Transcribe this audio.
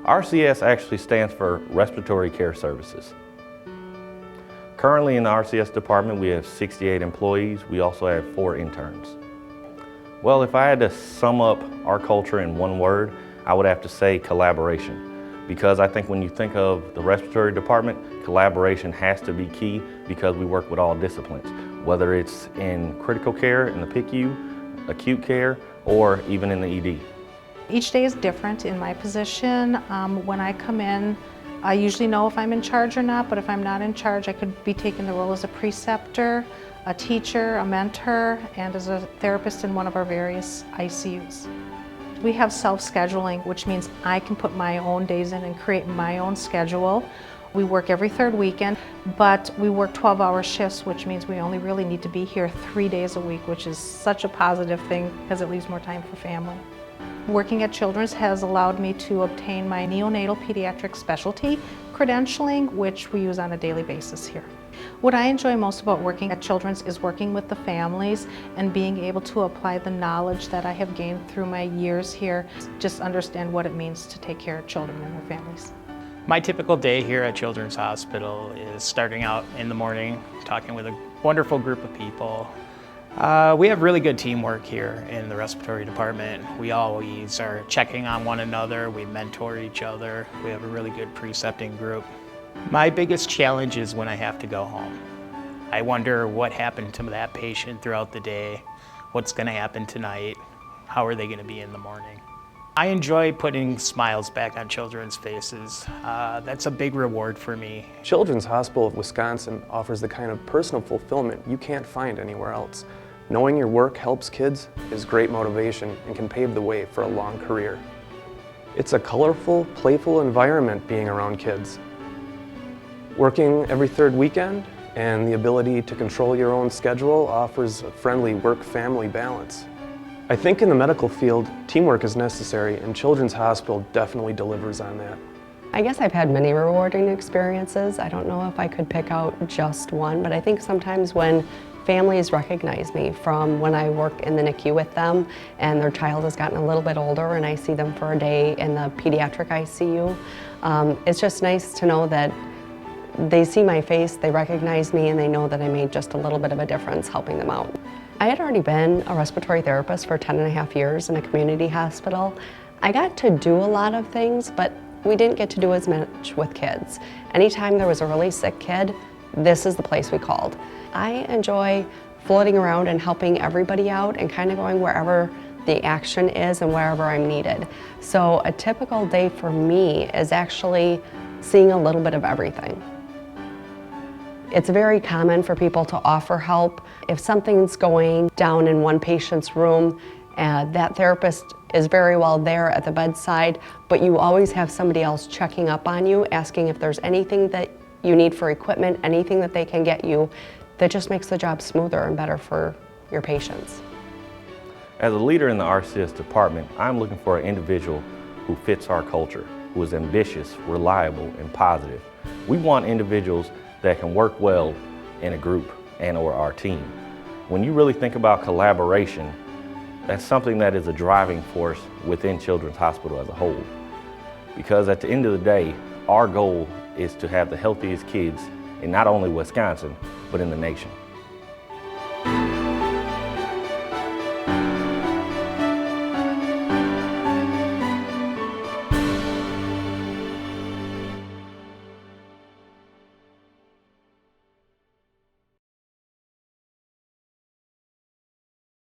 RCS actually stands for Respiratory Care Services. Currently in the RCS department we have 68 employees. We also have 4 interns. Well, if I had to sum up our culture in one word, I would have to say collaboration. Because I think when you think of the respiratory department, collaboration has to be key because we work with all disciplines, whether it's in critical care, in the PICU, acute care, or even in the ED. Each day is different in my position. When I come in, I usually know if I'm in charge or not, but if I'm not in charge, I could be taking the role as a preceptor, a teacher, a mentor, and as a therapist in one of our various ICUs. We have self-scheduling, which means I can put my own days in and create my own schedule. We work every third weekend, but we work 12-hour shifts, which means we only really need to be here 3 days a week, which is such a positive thing because it leaves more time for family. Working at Children's has allowed me to obtain my neonatal pediatric specialty credentialing, which we use on a daily basis here. What I enjoy most about working at Children's is working with the families and being able to apply the knowledge that I have gained through my years here, just understand what it means to take care of children and their families. My typical day here at Children's Hospital is starting out in the morning, talking with a wonderful group of people. We have really good teamwork here in the respiratory department. We always are checking on one another, we mentor each other, we have a really good precepting group. My biggest challenge is when I have to go home. I wonder what happened to that patient throughout the day, what's going to happen tonight, how are they going to be in the morning. I enjoy putting smiles back on children's faces. That's a big reward for me. Children's Hospital of Wisconsin offers the kind of personal fulfillment you can't find anywhere else. Knowing your work helps kids is great motivation and can pave the way for a long career. It's a colorful, playful environment being around kids. Working every third weekend and the ability to control your own schedule offers a friendly work-family balance. I think in the medical field, teamwork is necessary, and Children's Hospital definitely delivers on that. I guess I've had many rewarding experiences. I don't know if I could pick out just one, but I think sometimes when families recognize me from when I work in the NICU with them and their child has gotten a little bit older and I see them for a day in the pediatric ICU, it's just nice to know that they see my face, they recognize me, and they know that I made just a little bit of a difference helping them out. I had already been a respiratory therapist for 10.5 years in a community hospital. I got to do a lot of things, but we didn't get to do as much with kids. Anytime there was a really sick kid, this is the place we called. I enjoy floating around and helping everybody out and kind of going wherever the action is and wherever I'm needed. So a typical day for me is actually seeing a little bit of everything. It's very common for people to offer help. If something's going down in one patient's room, that therapist is very well there at the bedside, but you always have somebody else checking up on you, asking if there's anything that you need for equipment, anything that they can get you, that just makes the job smoother and better for your patients. As a leader in the RCS department, I'm looking for an individual who fits our culture, who is ambitious, reliable, and positive. We want individuals that can work well in a group and/or our team. When you really think about collaboration, that's something that is a driving force within Children's Hospital as a whole. Because at the end of the day, our goal is to have the healthiest kids in not only Wisconsin, but in the nation.